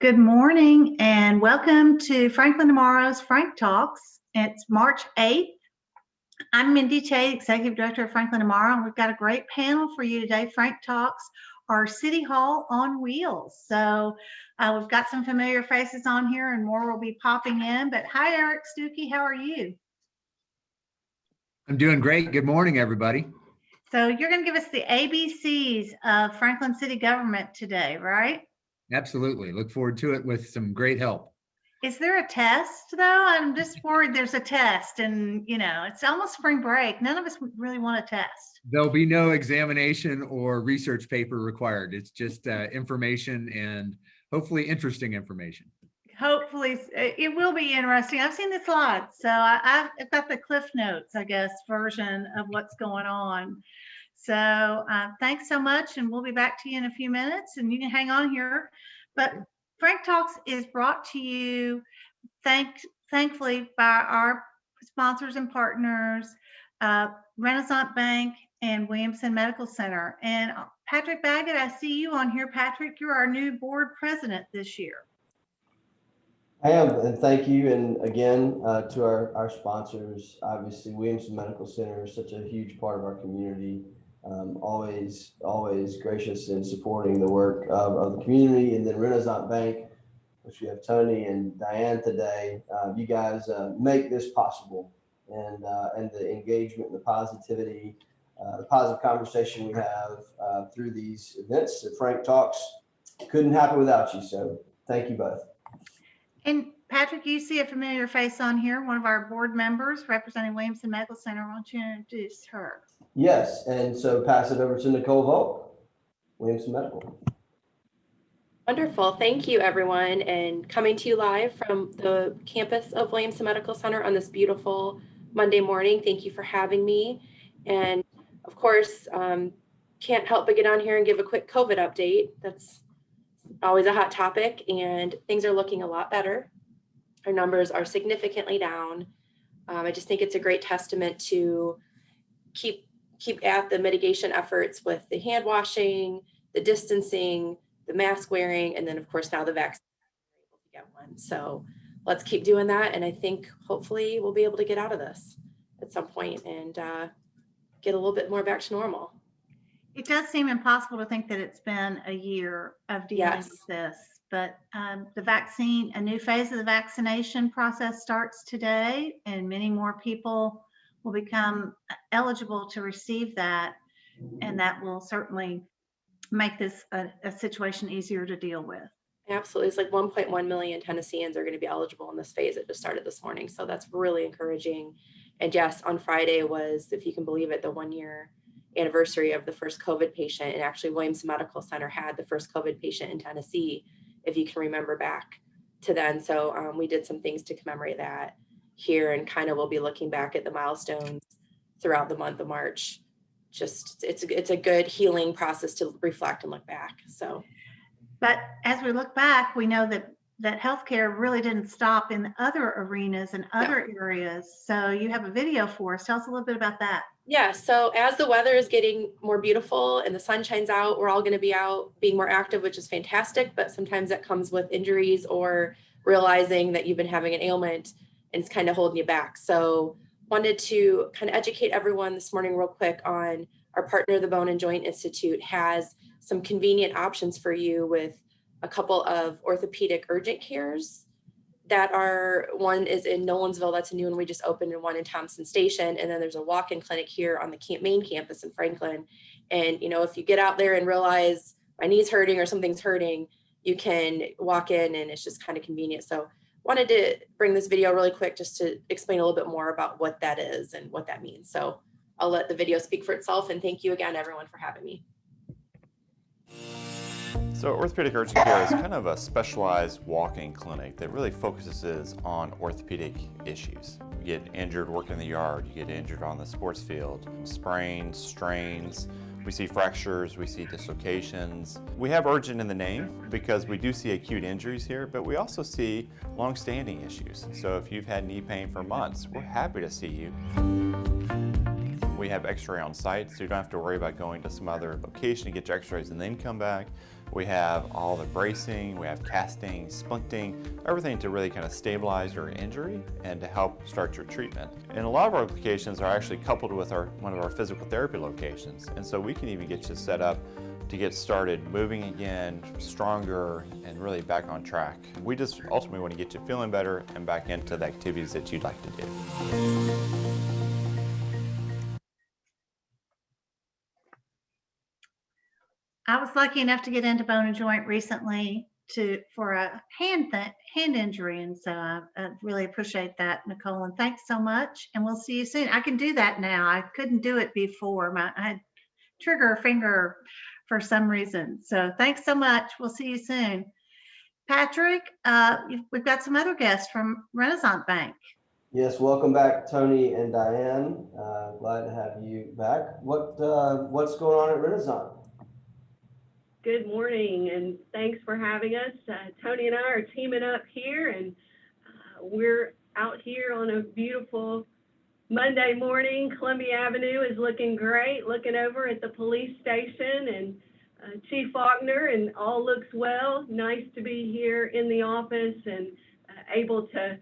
Good morning and welcome to Franklin Tomorrow's Frank Talks. It's March 8th. I'm Mindy Tate, Executive Director of Franklin Tomorrow, and we've got a great panel for you today. Frank Talks, our City Hall on wheels. So we've got some familiar faces on here and more will be popping in. But hi, Eric Stuckey, how are you? I'm doing great. Good morning, everybody. So you're going to give us the ABCs of Franklin City Government today, right? Absolutely. Look forward to it with some great help. Is there a test though? I'm just worried there's a test and it's almost spring break. None of us really want a test. There'll be no examination or research paper required. It's just information and hopefully interesting information. Hopefully it will be interesting. I've seen the slides. So I've got the Cliff Notes, I guess, version of what's going on. So thanks so much. And we'll be back to you in a few minutes and you can hang on here. But Frank Talks is brought to you thankfully by our sponsors and partners, Renasant Bank and Williamson Medical Center. And Patrick Baggett, I see you on here. Patrick, you're our new board president this year. I am, and thank you. And again, to our sponsors, obviously Williamson Medical Center is such a huge part of our community. Always gracious in supporting the work of the community. And then Renasant Bank, which we have Tony and Diane today. You guys make this possible, and the engagement and the positivity, the positive conversation we have through these events at Frank Talks couldn't happen without you. So thank you both. And Patrick, you see a familiar face on here, one of our board members representing Williamson Medical Center. Why don't you introduce her? Yes, and so pass it over to Nicole Volk, Williamson Medical. Wonderful. Thank you, everyone. And coming to you live from the campus of Williamson Medical Center on this beautiful Monday morning. Thank you for having me. And of course, can't help but get on here and give a quick COVID update. That's always a hot topic, and things are looking a lot better. Our numbers are significantly down. I just think it's a great testament to keep at the mitigation efforts with the hand washing, the distancing, the mask wearing, and then of course now the vaccine, we're able to get one. So let's keep doing that. And I think hopefully we'll be able to get out of this at some point and get a little bit more back to normal. It does seem impossible to think that it's been a year of dealing with this, but the vaccine, a new phase of the vaccination process starts today, and many more people will become eligible to receive that, and that will certainly make this a situation easier to deal with. Absolutely. It's like 1.1 million Tennesseans are going to be eligible in this phase. It just started this morning. So that's really encouraging. And yes, on Friday was, if you can believe it, the 1 year anniversary of the first COVID patient. And actually Williamson Medical Center had the first COVID patient in Tennessee, if you can remember back to then. So we did some things to commemorate that here, and kind of we'll be looking back at the milestones throughout the month of March. Just it's a good healing process to reflect and look back. So, but as we look back, we know that healthcare really didn't stop in other arenas and other areas. So you have a video for us. Tell us a little bit about that. Yeah, so as the weather is getting more beautiful and the sun shines out, we're all going to be out being more active, which is fantastic. But sometimes that comes with injuries or realizing that you've been having an ailment and it's kind of holding you back. So wanted to kind of educate everyone this morning real quick on our partner, the Bone and Joint Institute, has some convenient options for you with a couple of orthopedic urgent cares that are, one is in Nolensville, that's a new one we just opened, and one in Thompson Station. And then there's a walk-in clinic here on the main campus in Franklin. And, if you get out there and realize my knee's hurting or something's hurting, you can walk in and it's just kind of convenient. So wanted to bring this video really quick just to explain a little bit more about what that is and what that means. So I'll let the video speak for itself. And thank you again, everyone, for having me. So orthopedic urgent care is kind of a specialized walk-in clinic that really focuses on orthopedic issues. You get injured working in the yard, you get injured on the sports field, sprains, strains, we see fractures, we see dislocations. We have urgent in the name because we do see acute injuries here, but we also see long-standing issues. So if you've had knee pain for months, we're happy to see you. We have x-ray on site, so you don't have to worry about going to some other location to get your x-rays and then come back. We have all the bracing, we have casting, splinting, everything to really kind of stabilize your injury and to help start your treatment. And a lot of our locations are actually coupled with one of our physical therapy locations. And so we can even get you set up to get started moving again, stronger, and really back on track. We just ultimately want to get you feeling better and back into the activities that you'd like to do. I was lucky enough to get into bone and joint recently for a hand injury, and so I really appreciate that, Nicole. And thanks so much. And we'll see you soon. I can do that now. I couldn't do it before. I had trigger finger for some reason. So thanks so much. We'll see you soon. Patrick, we've got some other guests from Renasant Bank. Yes, welcome back, Tony and Diane. Glad to have you back. What's going on at Renasant? Good morning, and thanks for having us. Tony and I are teaming up here, and we're out here on a beautiful Monday morning. Columbia Avenue is looking great, looking over at the police station and Chief Faulkner, and all looks well. Nice to be here in the office and able to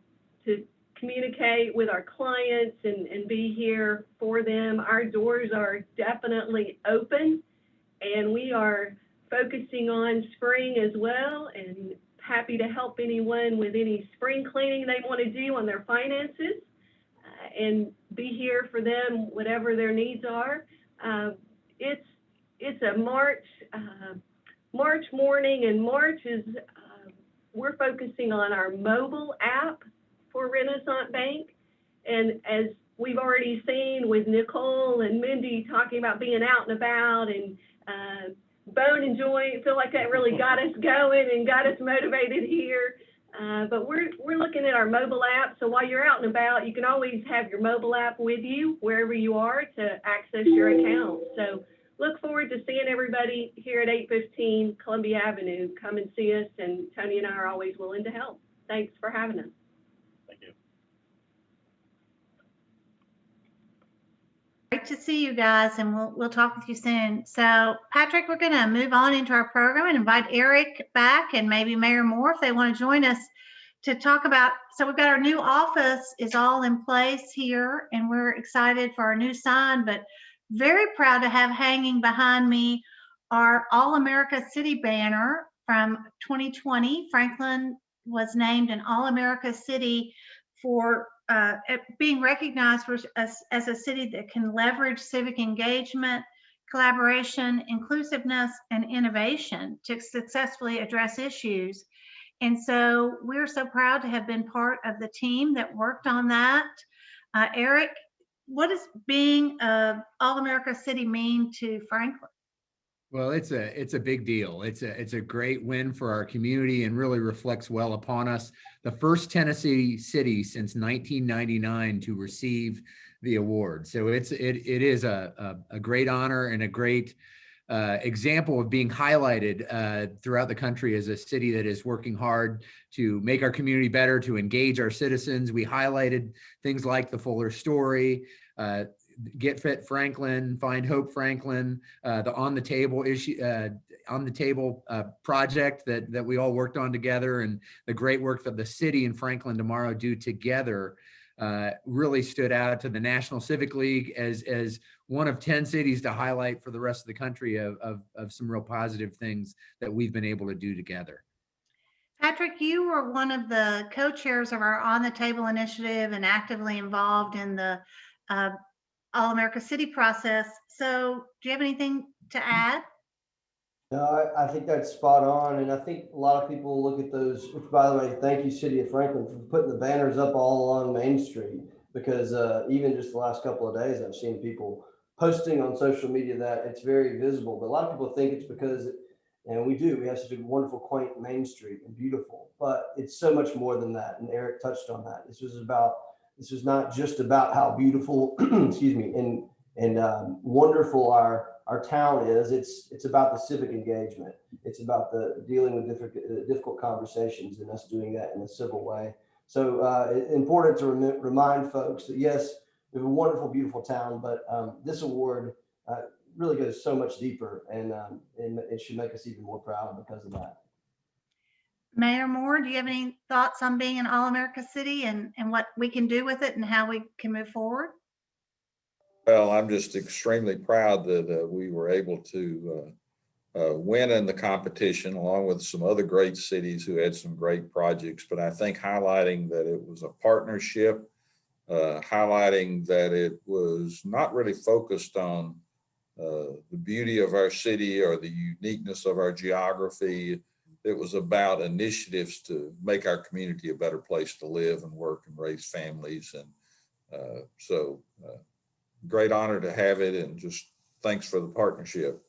communicate with our clients and be here for them. Our doors are definitely open, and we are focusing on spring as well, and happy to help anyone with any spring cleaning they want to do on their finances, and be here for them, whatever their needs are. It's a March morning, and March is, we're focusing on our mobile app for Renasant Bank. And as we've already seen with Nicole and Mindy talking about being out and about, and bone and joint, feel like that really got us going and got us motivated here. But we're looking at our mobile app. So while you're out and about, you can always have your mobile app with you wherever you are to access your account. So look forward to seeing everybody here at 815 Columbia Avenue. Come and see us, and Tony and I are always willing to help. Thanks for having us. Thank you. Great to see you guys, and we'll talk with you soon. So, Patrick, we're going to move on into our program and invite Eric back, and maybe Mayor Moore if they want to join us to talk about. So we've got our new office is all in place here, and we're excited for our new sign, but very proud to have hanging behind me our All-America City banner from 2020. Franklin was named an All-America City for being recognized as a city that can leverage civic engagement, collaboration, inclusiveness, and innovation to successfully address issues. And so we're so proud to have been part of the team that worked on that. Eric, what does being All-America City mean to Franklin? Well, it's a big deal. It's a great win for our community and really reflects well upon us. The first Tennessee city since 1999 to receive the award. So it is a great honor and a great example of being highlighted throughout the country as a city that is working hard to make our community better, to engage our citizens. We highlighted things like the Fuller story, Get Fit Franklin, Find Hope Franklin, the On the Table issue, On the Table project that we all worked on together, and the great work that the city and Franklin Tomorrow do together really stood out to the National Civic League as one of 10 cities to highlight for the rest of the country of some real positive things that we've been able to do together. Patrick, you were one of the co-chairs of our On the Table initiative and actively involved in the All-America City process. So do you have anything to add? No, I think that's spot on. And I think a lot of people look at those, which by the way, thank you, City of Franklin, for putting the banners up all along Main Street, because even just the last couple of days, I've seen people posting on social media that it's very visible. But a lot of people think it's because, and we have such a wonderful, quaint Main Street and beautiful, but it's so much more than that. And Eric touched on that. This was not just about how beautiful, excuse me, and wonderful our town is. It's about the civic engagement. It's about the dealing with difficult conversations and us doing that in a civil way. So important to remind folks that yes, we have a wonderful, beautiful town, but this award really goes so much deeper, and it should make us even more proud because of that. Mayor Moore, do you have any thoughts on being an All-America City and what we can do with it and how we can move forward? Well, I'm just extremely proud that we were able to win in the competition, along with some other great cities who had some great projects. But I think highlighting that it was a partnership, highlighting that it was not really focused on the beauty of our city or the uniqueness of our geography. It was about initiatives to make our community a better place to live and work and raise families. And so great honor to have it, and just thanks for the partnership.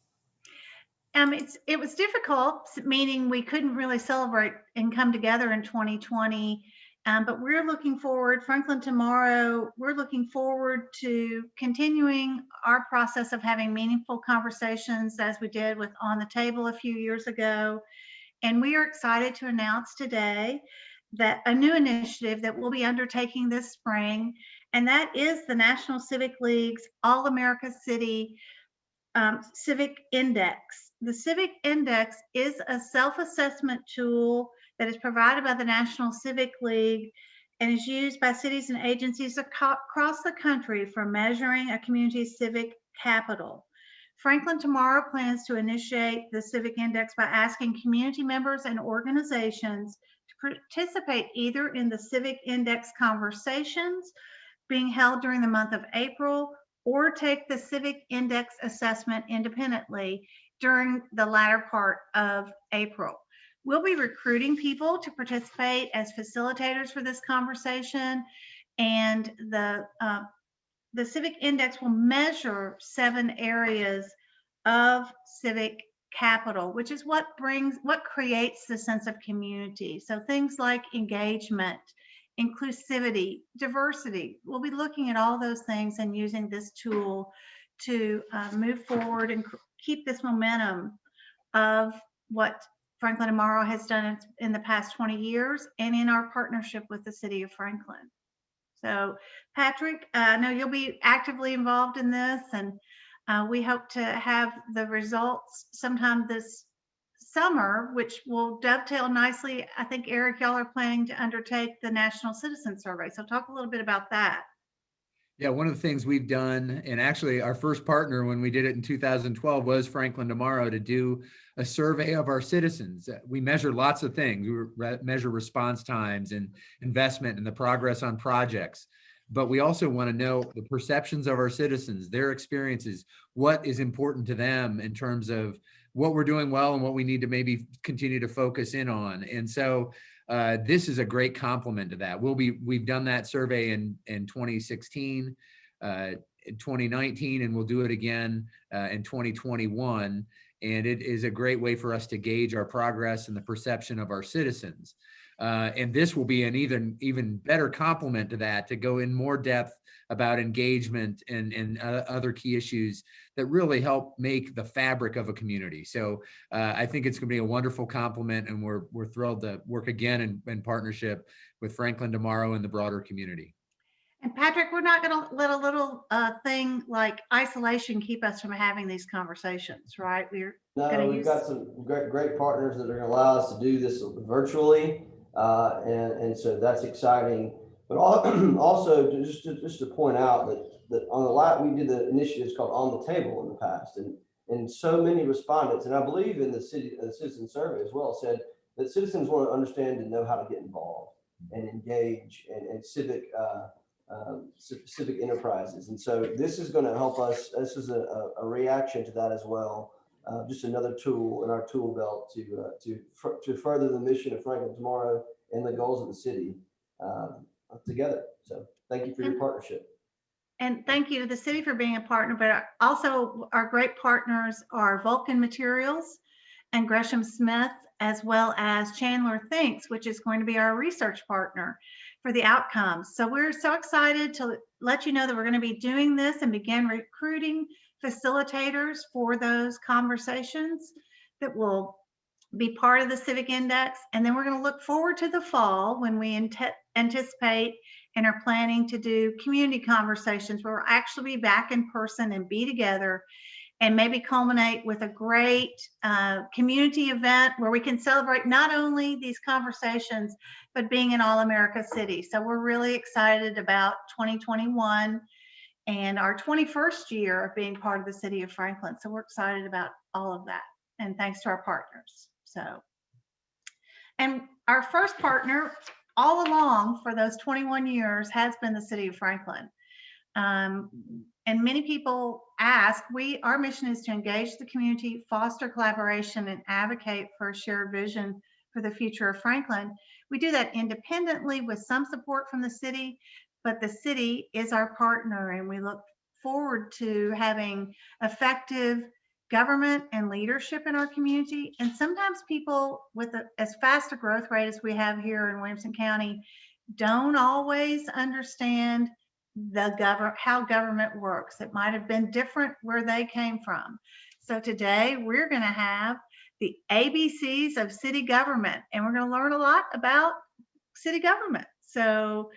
It was difficult, meaning we couldn't really celebrate and come together in 2020. But we're looking forward, Franklin Tomorrow, we're looking forward to continuing our process of having meaningful conversations as we did with On the Table a few years ago. And we are excited to announce today that a new initiative that we'll be undertaking this spring, and that is the National Civic League's All-America City Civic Index. The Civic Index is a self-assessment tool that is provided by the National Civic League and is used by cities and agencies across the country for measuring a community's civic capital. Franklin Tomorrow plans to initiate the Civic Index by asking community members and organizations to participate either in the Civic Index conversations being held during the month of April, or take the Civic Index assessment independently during the latter part of April. We'll be recruiting people to participate as facilitators for this conversation, and the Civic Index will measure 7 areas of civic capital, which is what creates the sense of community. So things like engagement, inclusivity, diversity. We'll be looking at all those things and using this tool to move forward and keep this momentum of what Franklin Tomorrow has done in the past 20 years and in our partnership with the City of Franklin. So Patrick, I know you'll be actively involved in this, and we hope to have the results sometime this summer, which will dovetail nicely. I think, Eric, y'all are planning to undertake the National Citizen Survey. So talk a little bit about that. Yeah, one of the things we've done, and actually our first partner when we did it in 2012 was Franklin Tomorrow, to do a survey of our citizens. We measure lots of things. We measure response times and investment and the progress on projects. But we also want to know the perceptions of our citizens, their experiences, what is important to them in terms of what we're doing well and what we need to maybe continue to focus in on. And so this is a great complement to that. We've done that survey in 2016, in 2019, and we'll do it again in 2021. And it is a great way for us to gauge our progress and the perception of our citizens. And this will be an even better complement to that, to go in more depth about engagement and other key issues that really help make the fabric of a community. So I think it's going to be a wonderful complement, and we're thrilled to work again in partnership with Franklin Tomorrow and the broader community. And Patrick, we're not going to let a little thing like isolation keep us from having these conversations, right? We've got some great partners that are going to allow us to do this virtually. And so that's exciting. But also just to point out that on the lot, we did the initiatives called On the Table in the past, and so many respondents, and I believe in the citizen survey as well, said that citizens want to understand and know how to get involved and engage and civic enterprises. And so this is going to help us. This is a reaction to that as well. Just another tool in our tool belt to further the mission of Franklin Tomorrow and the goals of the city together. So thank you for your partnership. And thank you to the city for being a partner, but also our great partners are Vulcan Materials and Gresham Smith, as well as Chandler Thinks, which is going to be our research partner for the outcomes. So we're so excited to let you know that we're going to be doing this and begin recruiting facilitators for those conversations that will be part of the Civic Index. And then we're going to look forward to the fall when we anticipate and are planning to do community conversations where we'll actually be back in person and be together, and maybe culminate with a great community event where we can celebrate not only these conversations, but being an All-America city. So we're really excited about 2021 and our 21st year of being part of the city of Franklin. So we're excited about all of that. And thanks to our partners. And our first partner all along for those 21 years has been the city of Franklin. And many people ask, our mission is to engage the community, foster collaboration, and advocate for a shared vision for the future of Franklin. We do that independently with some support from the city, but the city is our partner, and we look forward to having effective government and leadership in our community. And sometimes people with as fast a growth rate as we have here in Williamson County don't always understand how government works. It might have been different where they came from. So today we're going to have the ABCs of city government, and we're going to learn a lot about city government. So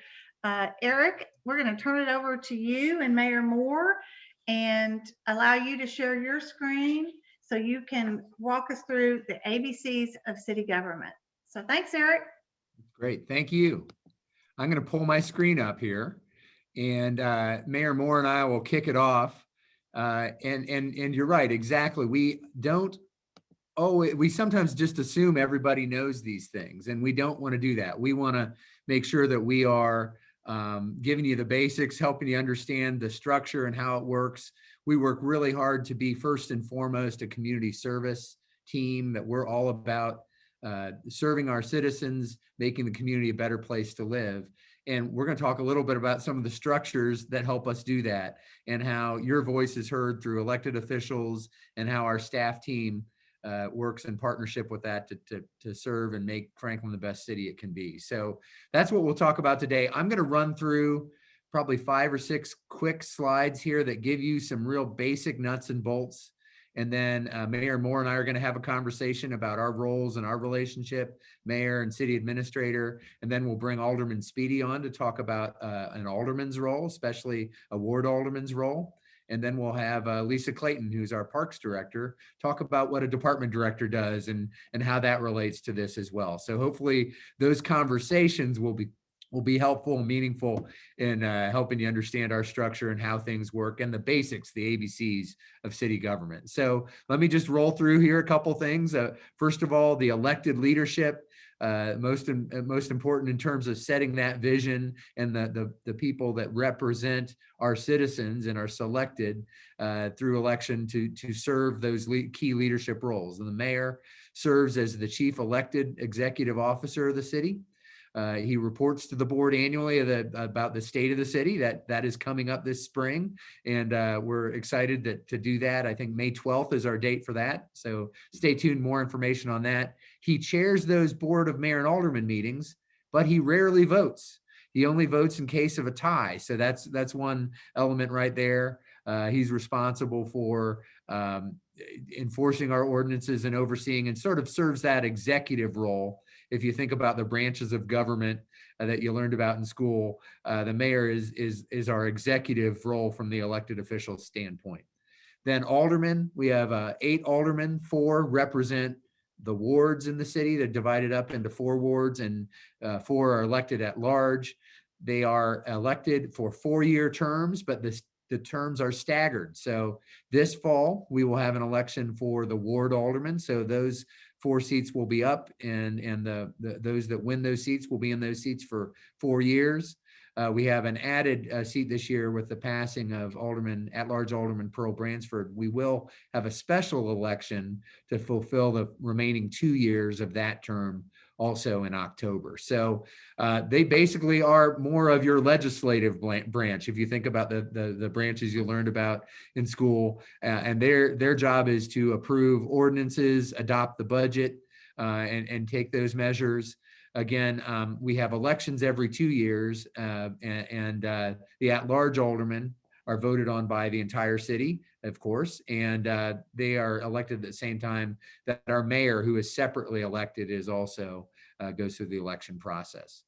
Eric, we're going to turn it over to you and Mayor Moore and allow you to share your screen so you can walk us through the ABCs of city government. So thanks, Eric. Great, thank you. I'm going to pull my screen up here, and Mayor Moore and I will kick it off. And you're right, exactly. We sometimes just assume everybody knows these things, and we don't want to do that. We want to make sure that we are giving you the basics, helping you understand the structure and how it works. We work really hard to be first and foremost a community service team, that we're all about serving our citizens, making the community a better place to live. And we're going to talk a little bit about some of the structures that help us do that, and how your voice is heard through elected officials, and how our staff team works in partnership with that to serve and make Franklin the best city it can be. So that's what we'll talk about today. I'm going to run through probably 5 or 6 quick slides here that give you some real basic nuts and bolts. And then Mayor Moore and I are going to have a conversation about our roles and our relationship, mayor and city administrator. And then we'll bring Alderman Speedy on to talk about an alderman's role, especially a ward alderman's role. And then we'll have Lisa Clayton, who's our parks director, talk about what a department director does and how that relates to this as well. So hopefully those conversations will be helpful and meaningful in helping you understand our structure and how things work and the basics, the ABCs of city government. So let me just roll through here a couple things. First of all, the elected leadership, most important in terms of setting that vision, and the people that represent our citizens and are selected through election to serve those key leadership roles. And the mayor serves as the chief elected executive officer of the city. He reports to the board annually about the state of the city that is coming up this spring, and we're excited to do that. I think May 12th is our date for that, so stay tuned, more information on that. He chairs those board of mayor and alderman meetings, but he rarely votes. He only votes in case of a tie, so that's one element right there. He's responsible for enforcing our ordinances and overseeing, and sort of serves that executive role. If you think about the branches of government that you learned about in school, the mayor is our executive role from the elected official standpoint. Then aldermen, we have 8 aldermen, 4 represent the wards in the city. They're divided up into 4 wards, and 4 are elected at large. They are elected for 4-year terms, but the terms are staggered. So this fall, we will have an election for the ward aldermen. So those 4 seats will be up, and those that win those seats will be in those seats for 4 years. We have an added seat this year with the passing of at-large Alderman Pearl Bransford. We will have a special election to fulfill the remaining 2 years of that term, also in October. So they basically are more of your legislative branch, if you think about the branches you learned about in school, and their job is to approve ordinances, adopt the budget, and take those measures. Again, we have elections every 2 years, and the at-large aldermen are voted on by the entire city, of course, and they are elected at the same time that our mayor, who is separately elected, is also goes through the election process.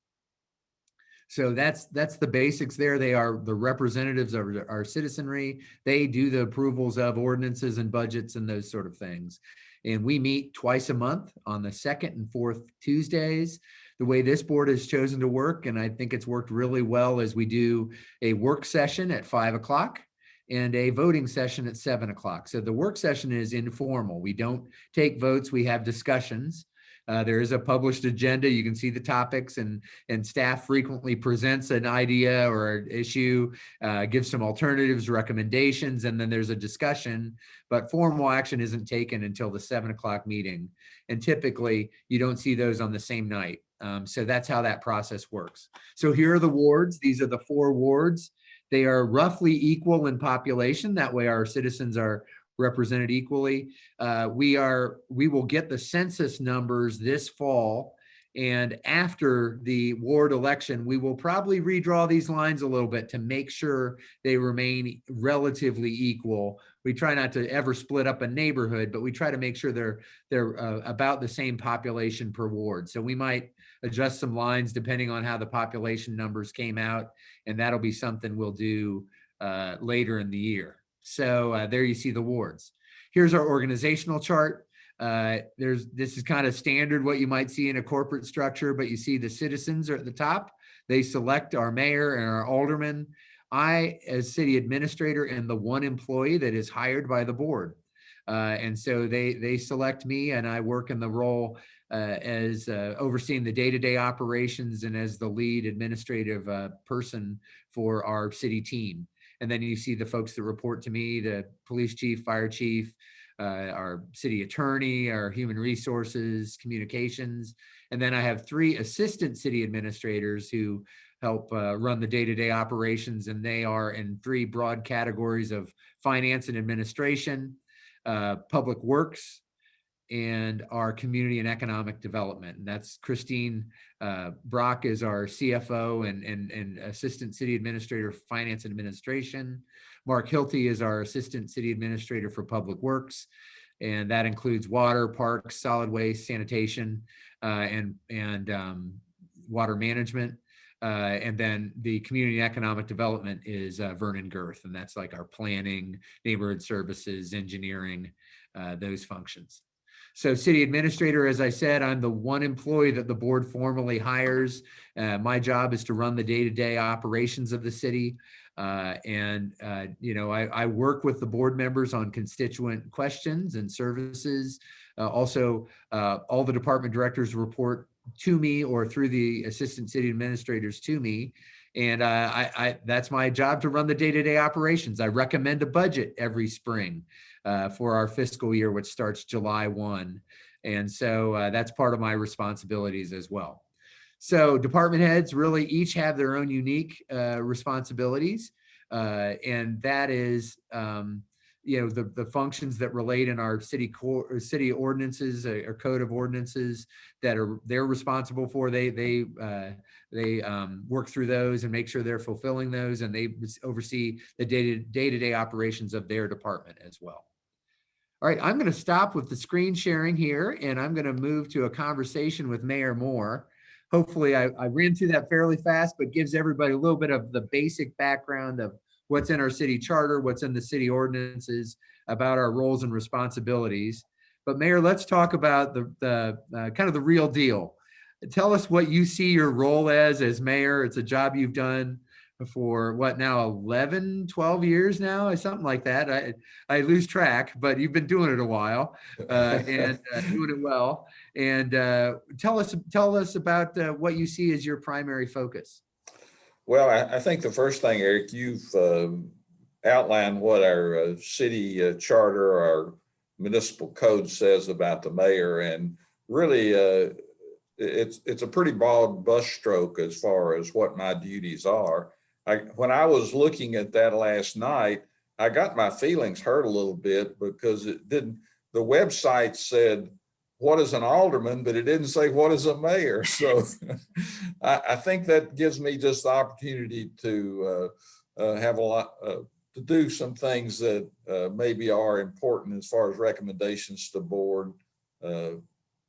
So that's the basics there. They are the representatives of our citizenry. They do the approvals of ordinances and budgets and those sort of things. And we meet twice a month on the second and fourth Tuesdays. The way this board has chosen to work, and I think it's worked really well, is we do a work session at 5 o'clock and a voting session at 7 o'clock. So the work session is informal. We don't take votes, we have discussions. There is a published agenda. You can see the topics, and staff frequently presents an idea or an issue, gives some alternatives, recommendations, and then there's a discussion, but formal action isn't taken until the 7 o'clock meeting. And typically you don't see those on the same night. So that's how that process works. So here are the wards. These are the 4 wards. They are roughly equal in population. That way our citizens are represented equally. We will get the census numbers this fall, and after the ward election, we will probably redraw these lines a little bit to make sure they remain relatively equal. We try not to ever split up a neighborhood, but we try to make sure they're about the same population per ward. So we might adjust some lines depending on how the population numbers came out, and that'll be something we'll do later in the year. So there you see the wards. Here's our organizational chart. This is kind of standard what you might see in a corporate structure, but you see the citizens are at the top. They select our mayor and our alderman. I, as city administrator, am the one employee that is hired by the board. And so they select me, and I work in the role as overseeing the day-to-day operations and as the lead administrative person for our city team. And then you see the folks that report to me, the police chief, fire chief, our city attorney, our human resources, communications. And then I have 3 assistant city administrators who help run the day-to-day operations. And they are in 3 broad categories of finance and administration, public works, and our community and economic development. And that's Christine Brock is our CFO and Assistant City Administrator for Finance and Administration. Mark Hilty is our Assistant City Administrator for Public Works. And that includes water, parks, solid waste, sanitation, and water management. And then the community and economic development is Vernon Girth. And that's like our planning, neighborhood services, engineering, those functions. So city administrator, as I said, I'm the one employee that the board formally hires. My job is to run the day-to-day operations of the city. I work with the board members on constituent questions and services. Also, all the department directors report to me or through the assistant city administrators to me. And that's my job, to run the day-to-day operations. I recommend a budget every spring for our fiscal year, which starts July 1. And so that's part of my responsibilities as well. So department heads really each have their own unique responsibilities. And that is, the functions that relate in our city ordinances or code of ordinances that they're responsible for. They work through those and make sure they're fulfilling those, and they oversee the day-to-day operations of their department as well. All right, I'm going to stop with the screen sharing here, and I'm going to move to a conversation with Mayor Moore. Hopefully I ran through that fairly fast, but gives everybody a little bit of the basic background of what's in our city charter, what's in the city ordinances, about our roles and responsibilities. But Mayor, let's talk about the kind of the real deal. Tell us what you see your role as mayor. It's a job you've done for what now, 11, 12 years now, or something like that. I lose track, but you've been doing it a while and doing it well. And tell us about what you see as your primary focus. Well, I think the first thing, Eric, you've outlined what our city charter, our municipal code says about the mayor, and really it's a pretty broad brushstroke as far as what my duties are. When I was looking at that last night, I got my feelings hurt a little bit because the website said, what is an alderman, but it didn't say what is a mayor. So I think that gives me just the opportunity to have a lot, to do some things that maybe are important as far as recommendations to the board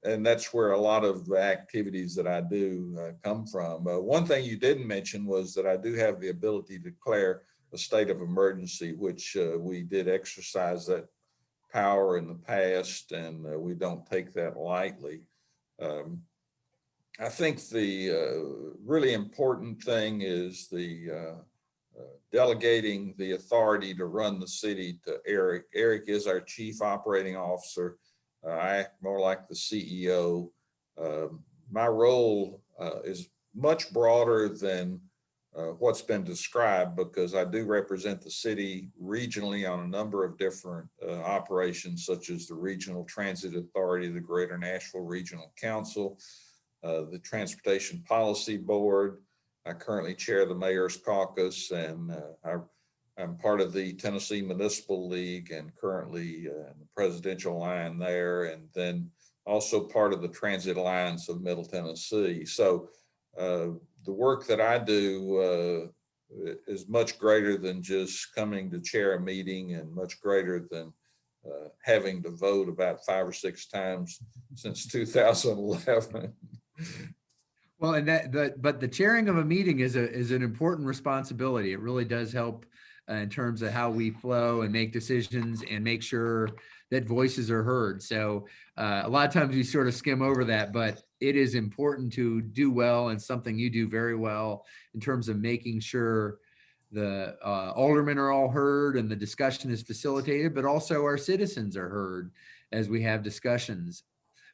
and that's where a lot of the activities that I do come from. One thing you didn't mention was that I do have the ability to declare a state of emergency, which we did exercise that power in the past, and we don't take that lightly. I think the really important thing is the delegating the authority to run the city to Eric. Eric is our chief operating officer. I act more like the CEO. My role is much broader than what's been described, because I do represent the city regionally on a number of different operations, such as the Regional Transit Authority, the Greater Nashville Regional Council, the Transportation Policy Board. I currently chair the Mayor's Caucus, and I'm part of the Tennessee Municipal League and currently in the presidential line there, and then also part of the Transit Alliance of Middle Tennessee. So the work that I do is much greater than just coming to chair a meeting, and much greater than having to vote about 5 or 6 times since 2011. Well, and but the chairing of a meeting is an important responsibility. It really does help in terms of how we flow and make decisions and make sure that voices are heard. So a lot of times we sort of skim over that, but it is important to do well, and something you do very well in terms of making sure the aldermen are all heard and the discussion is facilitated, but also our citizens are heard as we have discussions.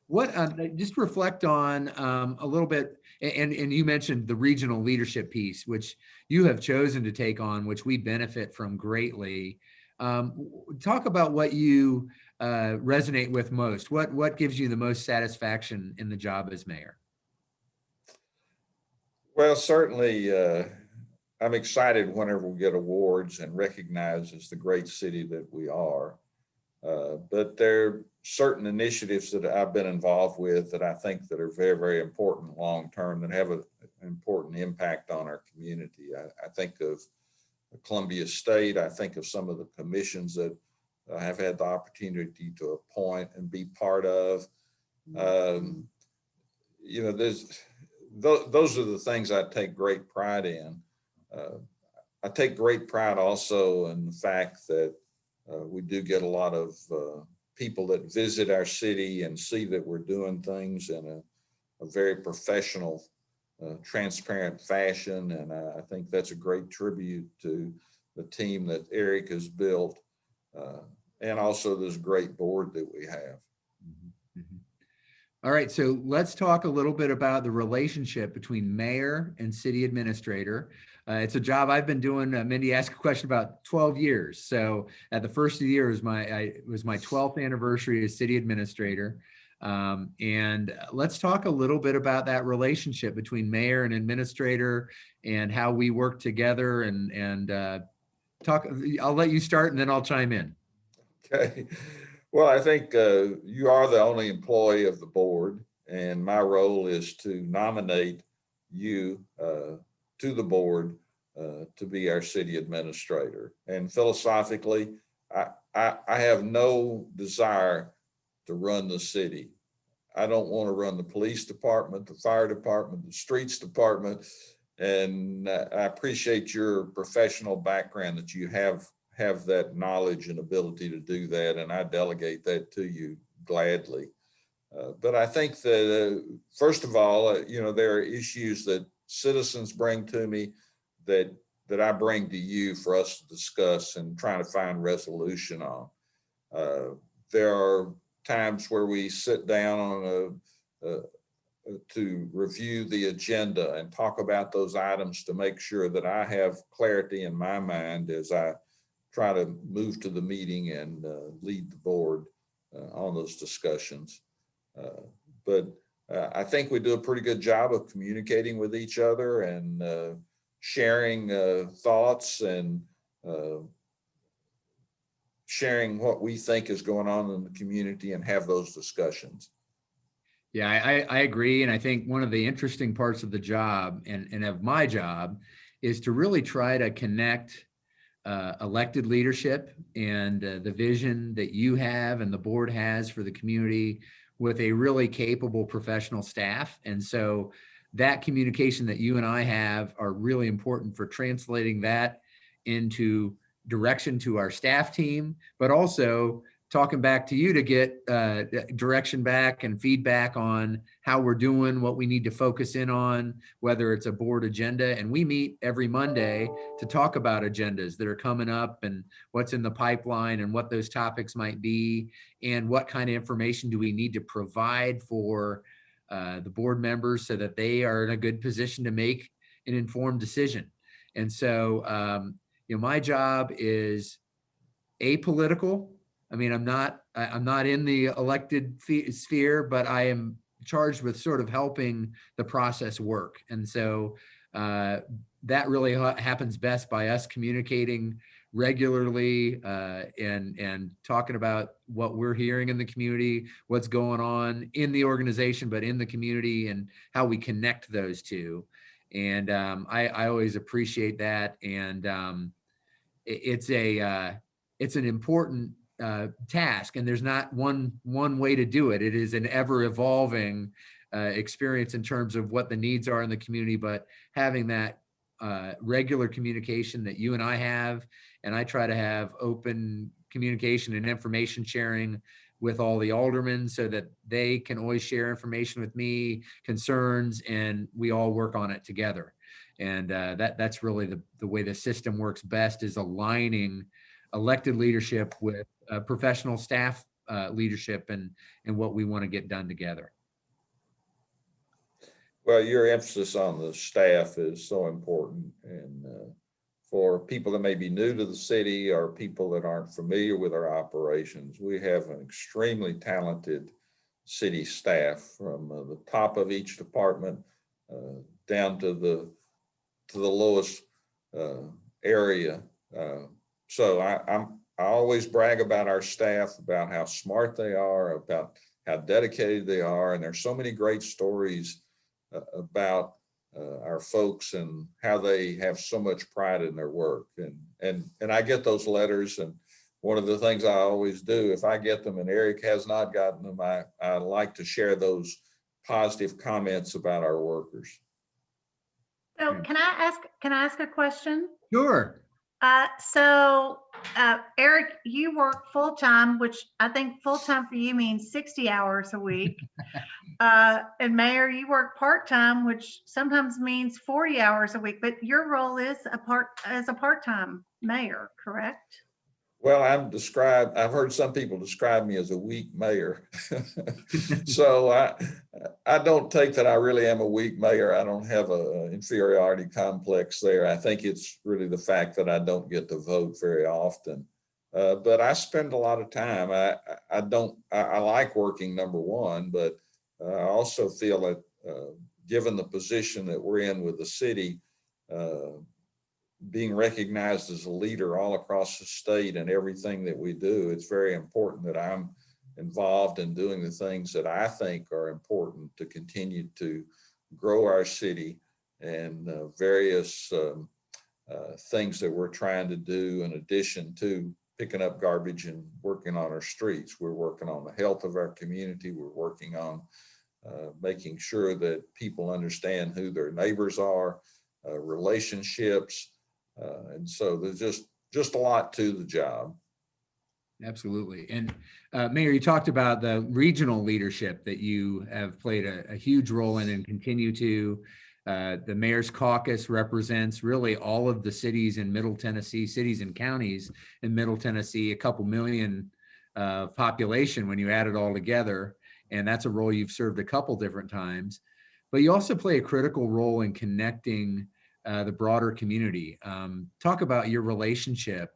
What just reflect on a little bit, and you mentioned the regional leadership piece, which you have chosen to take on, which we benefit from greatly. Talk about what you resonate with most. What gives you the most satisfaction in the job as mayor? Well, certainly, I'm excited whenever we get awards and recognized as the great city that we are. But there are certain initiatives that I've been involved with that I think that are very, very important long-term, that have an important impact on our community. I think of Columbia State. I think of some of the commissions that I have had the opportunity to appoint and be part of. You know, those are the things I take great pride in. I take great pride also in the fact that we do get a lot of people that visit our city and see that we're doing things in a very professional, transparent fashion. And I think that's a great tribute to the team that Eric has built, and also this great board that we have. All right, so let's talk a little bit about the relationship between mayor and city administrator. It's a job I've been doing. Mindy asked a question about 12 years. So at the first of the year was my 12th anniversary as city administrator. And let's talk a little bit about that relationship between mayor and administrator and how we work together, and talk. I'll let you start and then I'll chime in. Okay. Well, I think you are the only employee of the board, and my role is to nominate you to the board to be our city administrator. And philosophically, I have no desire to run the city. I don't want to run the police department, the fire department, the streets department. And I appreciate your professional background, that you have that knowledge and ability to do that, and I delegate that to you gladly. But I think that first of all, you know, there are issues that citizens bring to me that I bring to you for us to discuss and try to find resolution on. There are times where we sit down on to review the agenda and talk about those items to make sure that I have clarity in my mind as I try to move to the meeting and lead the board on those discussions. But I think we do a pretty good job of communicating with each other and sharing thoughts and sharing what we think is going on in the community and have those discussions. Yeah, I agree. And I think one of the interesting parts of the job and of my job is to really try to connect elected leadership and the vision that you have and the board has for the community with a really capable professional staff. And so that communication that you and I have are really important for translating that into direction to our staff team, but also talking back to you to get direction back and feedback on how we're doing, what we need to focus in on, whether it's a board agenda. And we meet every Monday to talk about agendas that are coming up and what's in the pipeline and what those topics might be and what kind of information do we need to provide for the board members so that they are in a good position to make an informed decision. And so, my job is apolitical. I mean, I'm not in the elected sphere, but I am charged with sort of helping the process work. And so that really happens best by us communicating regularly and talking about what we're hearing in the community, what's going on in the organization, but in the community, and how we connect those two. And I always appreciate that. And it's an important task, and there's not one way to do it. It is an ever evolving experience in terms of what the needs are in the community, but having that regular communication that you and I have, and I try to have open communication and information sharing with all the aldermen so that they can always share information with me, concerns, and we all work on it together. And that's really the way the system works best, is aligning elected leadership with professional staff leadership and what we want to get done together. Well, your emphasis on the staff is so important. And for people that may be new to the city or people that aren't familiar with our operations, we have an extremely talented city staff from the top of each department down to the lowest area. So I always brag about our staff, about how smart they are, about how dedicated they are. And there's so many great stories about our folks and how they have so much pride in their work. And I get those letters. And one of the things I always do, if I get them and Eric has not gotten them, I like to share those positive comments about our workers. So can I ask a question? Sure. Eric, you work full-time, which I think full-time for you means 60 hours a week. And Mayor, you work part-time, which sometimes means 40 hours a week, but your role is as a part-time mayor, correct? Well, I've heard some people describe me as a weak mayor. So I don't take that I really am a weak mayor. I don't have an inferiority complex there. I think it's really the fact that I don't get to vote very often. But I spend a lot of time. I like working, number one, but I also feel that given the position that we're in with the city, being recognized as a leader all across the state and everything that we do, it's very important that I'm involved in doing the things that I think are important to continue to grow our city and various things that we're trying to do in addition to picking up garbage and working on our streets. We're working on the health of our community. We're working on making sure that people understand who their neighbors are, relationships. And so there's just a lot to the job. Absolutely. And Mayor, you talked about the regional leadership that you have played a huge role in and continue to. The Mayor's Caucus represents really all of the cities in Middle Tennessee, cities and counties in Middle Tennessee, a couple million population when you add it all together. And that's a role you've served a couple different times. But you also play a critical role in connecting the broader community. Talk about your relationship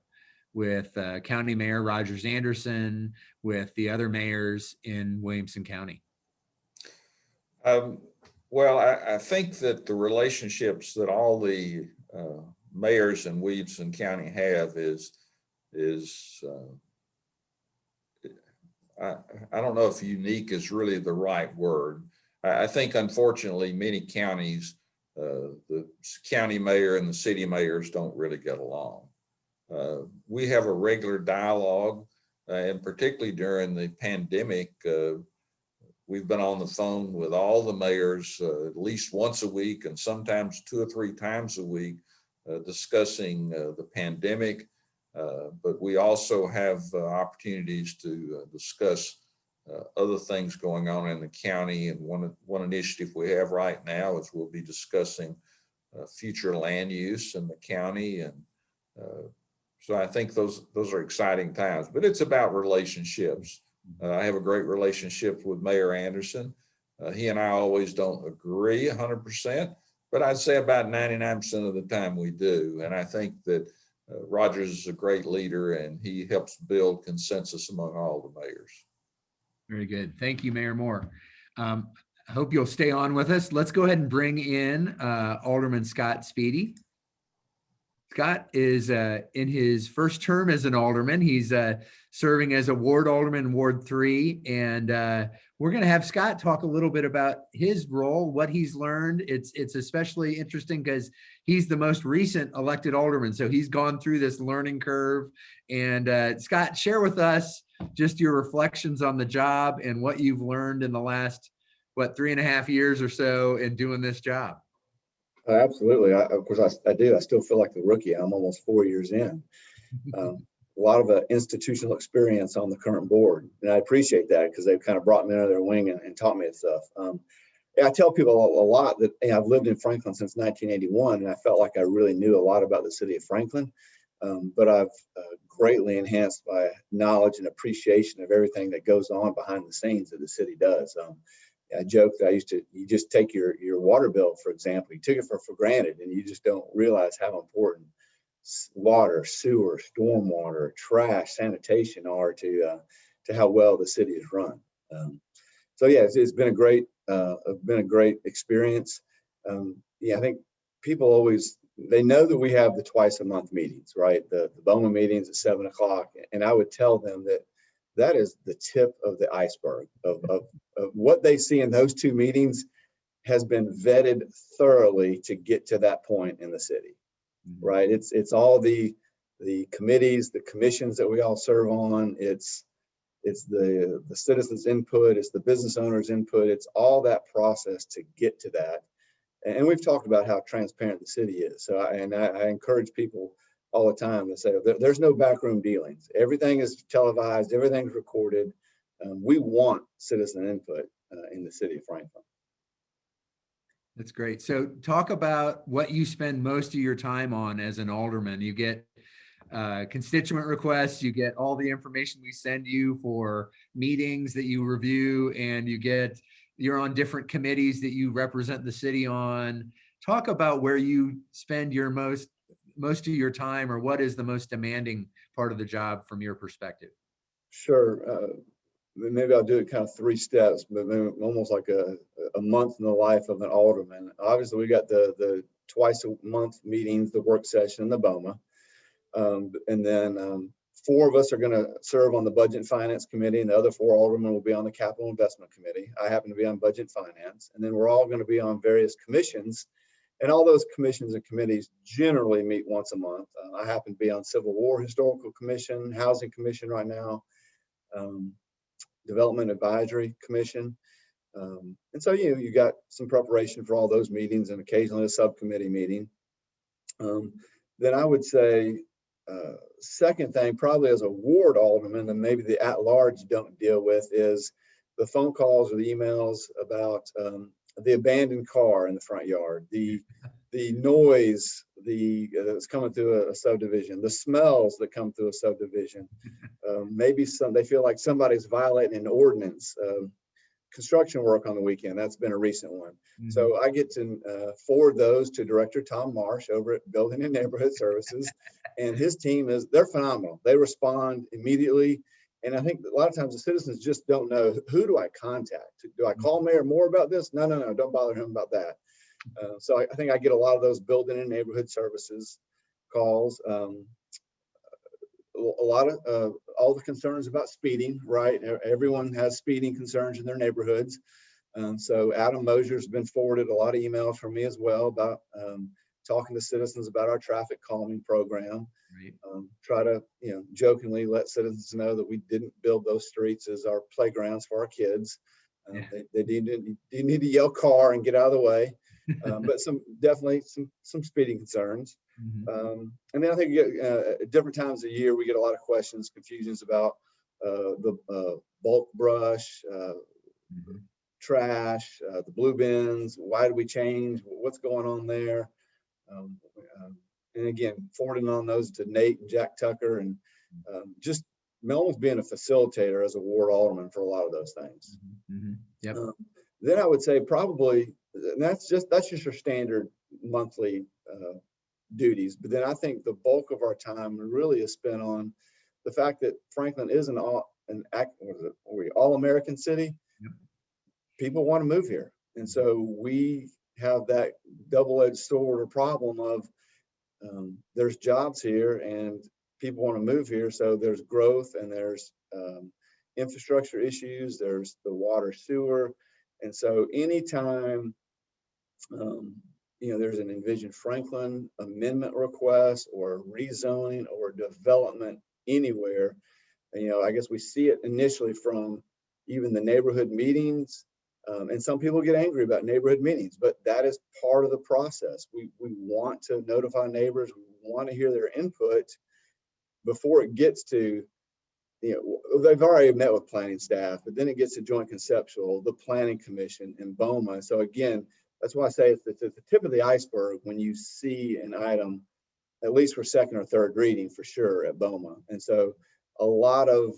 with County Mayor Rogers Anderson, with the other mayors in Williamson County. Well, I think that the relationships that all the mayors in Williamson County have is I don't know if unique is really the right word. I think, unfortunately, many counties, the county mayor and the city mayors don't really get along. We have a regular dialogue, and particularly during the pandemic, we've been on the phone with all the mayors at least once a week and sometimes 2 or 3 times a week discussing the pandemic. But we also have opportunities to discuss other things going on in the county. And one initiative we have right now is we'll be discussing future land use in the county. And so I think those are exciting times, but it's about relationships. I have a great relationship with Mayor Anderson. He and I always don't agree 100%, but I'd say about 99% of the time we do. And I think that Rogers is a great leader and he helps build consensus among all the mayors. Very good. Thank you, Mayor Moore. I hope you'll stay on with us. Let's go ahead and bring in Alderman Scott Speedy. Scott is in his first term as an alderman. He's serving as a ward alderman in Ward 3. And we're going to have Scott talk a little bit about his role, what he's learned. It's especially interesting because he's the most recent elected alderman. So he's gone through this learning curve. And Scott, share with us just your reflections on the job and what you've learned in the last, 3.5 years or so in doing this job. Absolutely. Of course, I do. I still feel like the rookie. I'm almost 4 years in. A lot of institutional experience on the current board. And I appreciate that because they've kind of brought me under their wing and taught me stuff. I tell people a lot that I've lived in Franklin since 1981, and I felt like I really knew a lot about the city of Franklin. But I've greatly enhanced my knowledge and appreciation of everything that goes on behind the scenes that the city does. I joke that you just take your water bill, for example, you took it for granted and you just don't realize how important water, sewer, stormwater, trash, sanitation are to how well the city is run. So yeah, it's been a great experience. I think people they know that we have the twice a month meetings, right? The BOMA meetings at 7 o'clock. And I would tell them that is the tip of the iceberg of what they see in those 2 meetings has been vetted thoroughly to get to that point in the city, right? It's all the committees, the commissions that we all serve on. It's the citizens' input. It's the business owners' input. It's all that process to get to that. And we've talked about how transparent the city is. So I encourage people all the time to say there's no backroom dealings. Everything is televised. Everything's recorded. We want citizen input in the city of Franklin. That's great. So talk about what you spend most of your time on as an alderman. You get constituent requests, you get all the information we send you for meetings that you review, and you're on different committees that you represent the city on. Talk about where you spend your most of your time, or what is the most demanding part of the job from your perspective? Sure. Maybe I'll do it kind of 3 steps, but maybe almost like a month in the life of an alderman. Obviously, we got the twice a month meetings, the work session, and the BOMA. And then 4 of us are going to serve on the Budget and Finance Committee, and the other 4 aldermen will be on the Capital Investment Committee. I happen to be on Budget Finance, and then we're all going to be on various commissions. And all those commissions and committees generally meet once a month. I happen to be on Civil War Historical Commission, Housing Commission right now, Development Advisory Commission. And so, you got some preparation for all those meetings and occasionally a subcommittee meeting. Then I would say, second thing, probably as a ward alderman, and maybe the at-large don't deal with, is the phone calls or the emails about the abandoned car in the front yard, the noise that's coming through a subdivision, the smells that come through a subdivision. Maybe they feel like somebody's violating an ordinance. Construction work on the weekend, that's been a recent one. Mm-hmm. So I get to forward those to Director Tom Marsh over at Building and Neighborhood Services, and his team they're phenomenal. They respond immediately. And I think a lot of times the citizens just don't know, who do I contact? Do I call Mayor Moore about this? No, don't bother him about that. So I think I get a lot of those Building and Neighborhood Services calls. A lot of all the concerns about speeding, right? Everyone has speeding concerns in their neighborhoods. So Adam Mosier's been forwarded a lot of emails from me as well about talking to citizens about our traffic calming program. Right. Try to, jokingly let citizens know that we didn't build those streets as our playgrounds for our kids. Yeah. They need to yell car and get out of the way. But definitely some speeding concerns. Mhm. And then I think at different times of year, we get a lot of questions, confusions about the bulk brush, Mhm. trash, the blue bins. Why did we change? What's going on there? Um, and again, forwarding on those to Nate and Jack Tucker, and just Melvin's being a facilitator as a ward alderman for a lot of those things. Mhm. Yep. Then I would say probably, and that's just your standard monthly duties. But then I think the bulk of our time really is spent on the fact that Franklin is an all-American city. Yep. People want to move here. And so we have that double-edged sword or problem of there's jobs here and people want to move here. So there's growth and there's infrastructure issues. There's the water, sewer. And so anytime, there's an Envision Franklin amendment request or rezoning or development anywhere, I guess we see it initially from even the neighborhood meetings. And some people get angry about neighborhood meetings, but that is part of the process. We want to notify neighbors. We want to hear their input before it gets to, they've already met with planning staff, but then it gets to joint conceptual, the planning commission, and BOMA. So again, that's why I say it's the tip of the iceberg when you see an item, at least for second or third reading for sure at BOMA. And so a lot of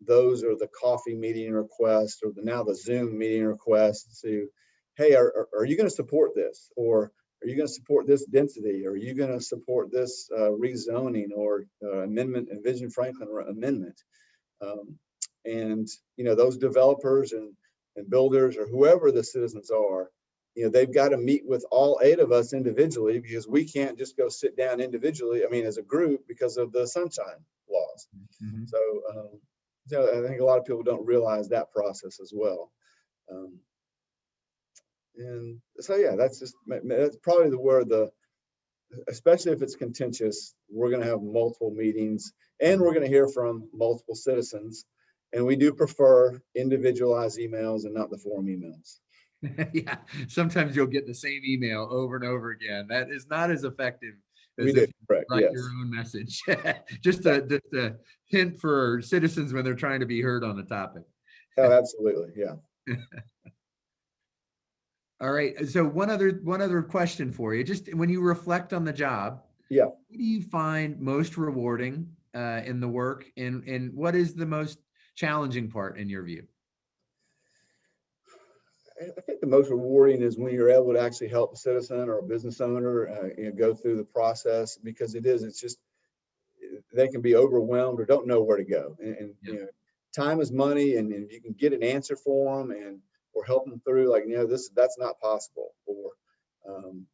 those are the coffee meeting requests or now the Zoom meeting requests to, hey, are you going to support this? Or are you going to support this density? Or are you going to support this rezoning or amendment, Envision Franklin amendment? And, those developers and builders or whoever the citizens are, they've got to meet with all 8 of us individually, because we can't just go sit down individually, as a group, because of the sunshine laws. Mhm. So I think a lot of people don't realize that process as well. And so, yeah, that's probably where especially if it's contentious, we're going to have multiple meetings and we're going to hear from multiple citizens. And we do prefer individualized emails and not the forum emails. Yeah, sometimes you'll get the same email over and over again. That is not as effective as We if do, you correct, write yes. your own message. Just a hint for citizens when they're trying to be heard on the topic. Oh, absolutely, yeah. All right. So one other question for you. Just when you reflect on the job, Yeah. what do you find most rewarding in the work, and what is the most challenging part in your view? I think the most rewarding is when you're able to actually help a citizen or a business owner go through the process, because it's just, they can be overwhelmed or don't know where to go. And time is money, and you can get an answer for them or help them through, like, that's not possible, or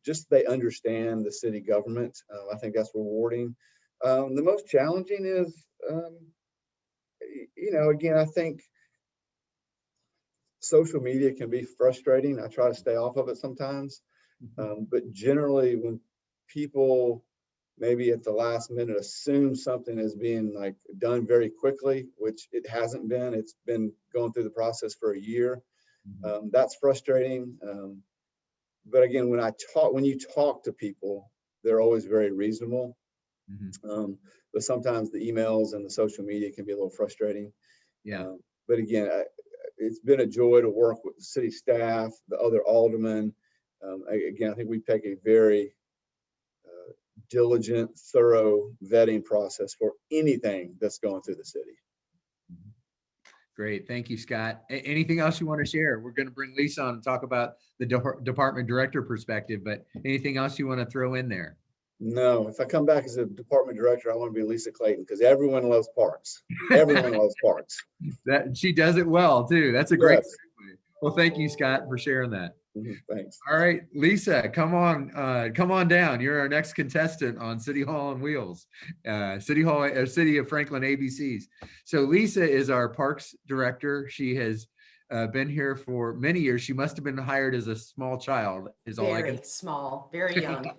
just they understand the city government. I think that's rewarding. The most challenging is, again, I think social media can be frustrating. I try to stay off of it sometimes. But generally, when people maybe at the last minute assume something is being done very quickly, which it hasn't been, it's been going through the process for a year. That's frustrating. But again, when you talk to people, they're always very reasonable. But sometimes the emails and the social media can be a little frustrating. Yeah. But again, it's been a joy to work with the city staff, the other aldermen. Again, I think we take a very diligent, thorough vetting process for anything that's going through the city. Great. Thank you, Scott. Anything else you want to share? We're going to bring Lisa on and talk about the department director perspective, but anything else you want to throw in there? No, if I come back as a department director, I want to be Lisa Clayton, because everyone loves parks. Everyone loves parks. That she does it well too. That's a great segue. Well, thank you, Scott, for sharing that. Thanks. All right, Lisa, come on down. You're our next contestant on City Hall on Wheels, City of Franklin ABCs. So Lisa is our parks director. She has been here for many years. She must have been hired as a small child. Very small, very young.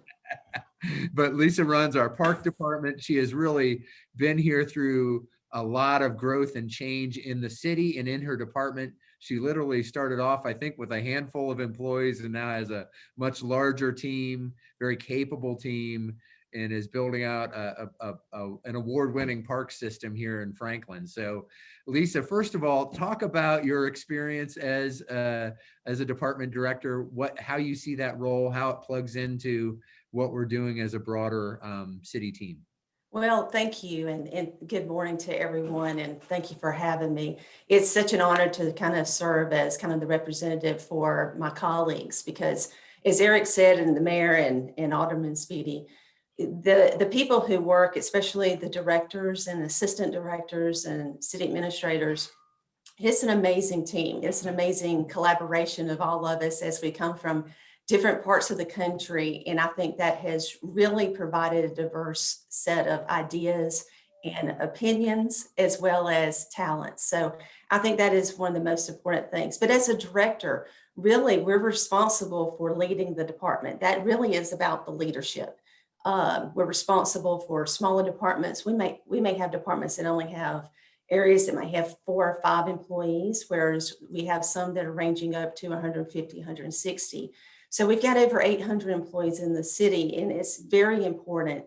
But Lisa runs our park department. She has really been here through a lot of growth and change in the city and in her department. She literally started off, I think, with a handful of employees and now has a much larger team, very capable team, and is building out an award-winning park system here in Franklin. So Lisa, first of all, talk about your experience as a department director, how you see that role, how it plugs into what we're doing as a broader city team. Well, thank you, and good morning to everyone, and thank you for having me. It's such an honor to kind of serve as kind of the representative for my colleagues, because as Eric said, and the mayor and Alderman Speedy, the people who work, especially the directors and assistant directors and city administrators, it's an amazing team. It's an amazing collaboration of all of us as we come from different parts of the country. And I think that has really provided a diverse set of ideas and opinions as well as talents. So I think that is one of the most important things. But as a director, really, we're responsible for leading the department. That really is about the leadership. We're responsible for smaller departments. We may have departments that only have areas that might have 4 or 5 employees, whereas we have some that are ranging up to 150, 160. So we've got over 800 employees in the city, and it's very important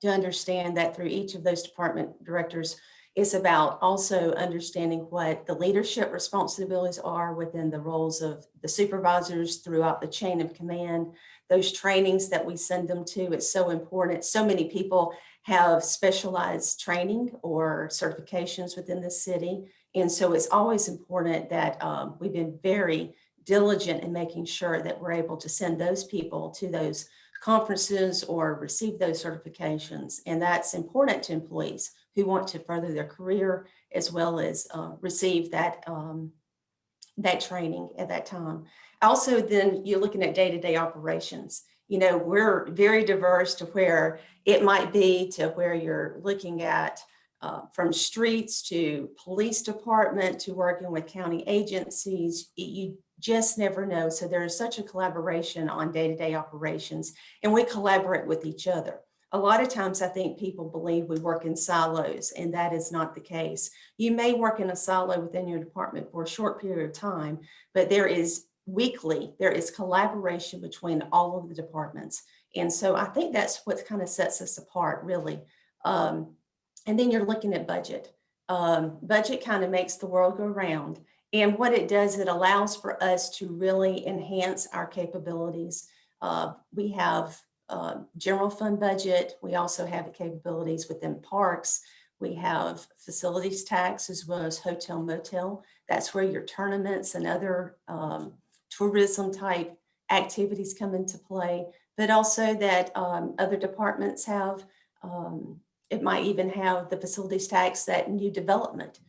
to understand that through each of those department directors, it's about also understanding what the leadership responsibilities are within the roles of the supervisors throughout the chain of command, those trainings that we send them to. It's so important. So many people have specialized training or certifications within the city. And so it's always important that we've been very diligent in making sure that we're able to send those people to those conferences or receive those certifications. And that's important to employees who want to further their career as well as receive that training at that time. Also, then you're looking at day-to-day operations. You know, we're very diverse to where it might be to where you're looking at from streets to police department to working with county agencies. You just never know. So there's such a collaboration on day-to-day operations, and we collaborate with each other. A lot of times I think people believe we work in silos, and that is not the case. You may work in a silo within your department for a short period of time, but there is collaboration between all of the departments. And so I think that's what kind of sets us apart, really. And then you're looking at budget. Budget kind of makes the world go round. And what it does, it allows for us to really enhance our capabilities. We have general fund budget. We also have the capabilities within parks. We have facilities tax as well as hotel motel. That's where your tournaments and other tourism type activities come into play, but also that other departments have, it might even have the facilities tax, that new development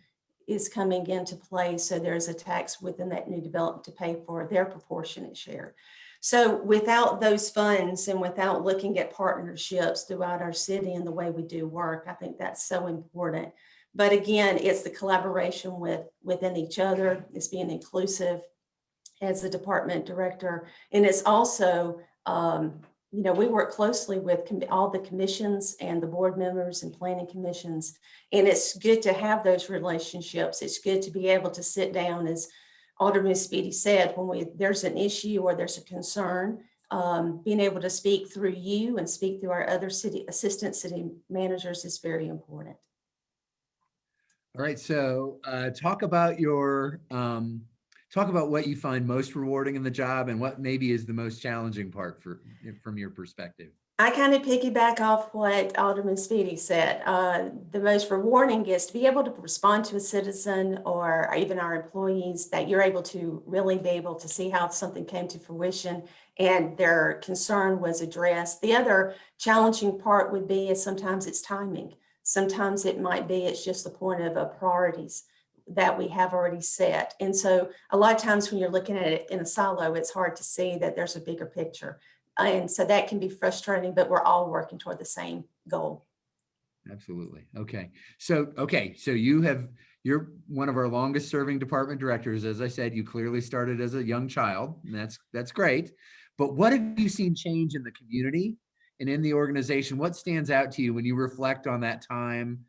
is coming into play. So there's a tax within that new development to pay for their proportionate share. So without those funds and without looking at partnerships throughout our city and the way we do work, I think that's so important. But again, it's the collaboration within each other. It's being inclusive as a department director. And it's also, you know, we work closely with all the commissions and the board members and planning commissions. And it's good to have those relationships. It's good to be able to sit down, as Alderman Speedy said, when there's an issue or there's a concern, being able to speak through you and speak through our other assistant city managers is very important. All right, so talk about what you find most rewarding in the job and what maybe is the most challenging part from your perspective. I kind of piggyback off what Alderman Speedy said. The most rewarding is to be able to respond to a citizen or even our employees, that you're able to really be able to see how something came to fruition and their concern was addressed. The other challenging part would be is sometimes it's timing. Sometimes it might be it's just the point of priorities that we have already set. And so a lot of times when you're looking at it in a silo, it's hard to see that there's a bigger picture. And so that can be frustrating, but we're all working toward the same goal. Absolutely. Okay. So you're one of our longest serving department directors. As I said, you clearly started as a young child, and that's great. But what have you seen change in the community and in the organization? What stands out to you when you reflect on that time?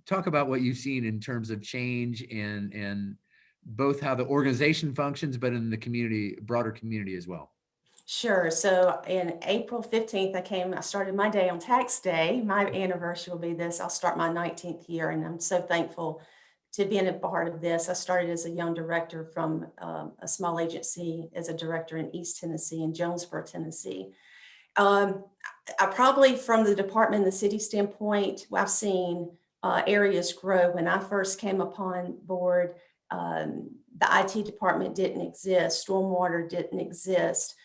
Talk about what you've seen in terms of change and both how the organization functions, but in the community, broader community as well. Sure. So in April 15th, I started my day on tax day. My anniversary will be this. I'll start my 19th year, and I'm so thankful to being a part of this. I started as a young director from a small agency as a director in East Tennessee and Jonesboro, Tennessee. I probably, from the department and the city standpoint, I've seen areas grow. When I first came upon board, the IT department didn't exist, stormwater didn't exist.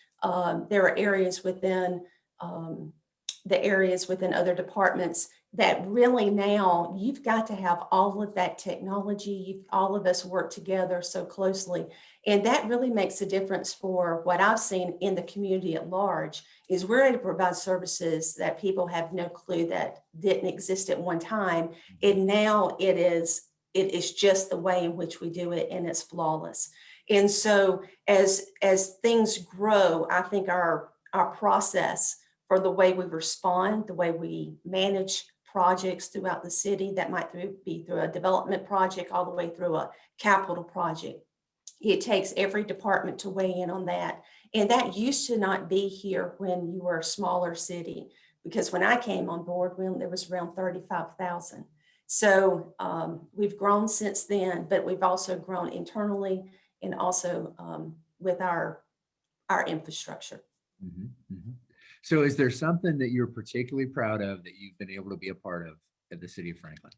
There are areas within other departments that really now you've got to have all of that technology. All of us work together so closely. And that really makes a difference for what I've seen in the community at large is we're able to provide services that people have no clue that didn't exist at one time. And now it is just the way in which we do it, and it's flawless. And so as things grow, I think our process for the way we respond, the way we manage projects throughout the city, that might be through a development project all the way through a capital project. It takes every department to weigh in on that. And that used to not be here when you were a smaller city, because when I came on board, there was around 35,000. So we've grown since then, but we've also grown internally and also with our infrastructure. Mm-hmm, mm-hmm. So is there something that you're particularly proud of that you've been able to be a part of at the city of Franklin?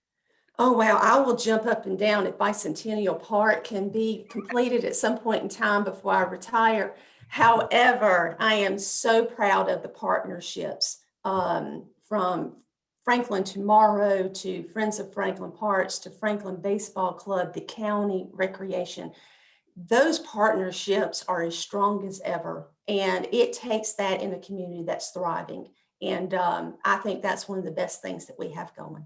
Oh, wow. I will jump up and down if Bicentennial Park can be completed at some point in time before I retire. However, I am so proud of the partnerships from Franklin Tomorrow to Friends of Franklin Parks to Franklin Baseball Club, the county recreation. Those partnerships are as strong as ever. And it takes that in a community that's thriving. And I think that's one of the best things that we have going.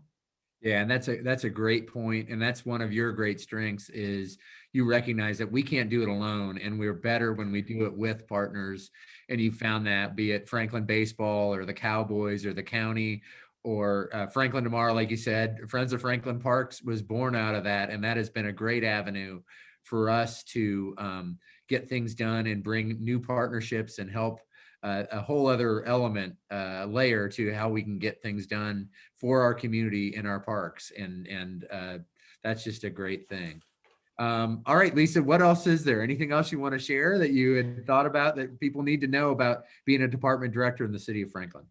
Yeah, and that's a great point. And that's one of your great strengths is you recognize that we can't do it alone, and we're better when we do it with partners. And you found that, be it Franklin Baseball or the Cowboys or the county or Franklin Tomorrow, like you said, Friends of Franklin Parks was born out of that. And that has been a great avenue for us to get things done and bring new partnerships and help a whole other element layer to how we can get things done for our community in our parks. And that's just a great thing. All right, Lisa, what else is there? Anything else you want to share that you had thought about that people need to know about being a department director in the city of Franklin?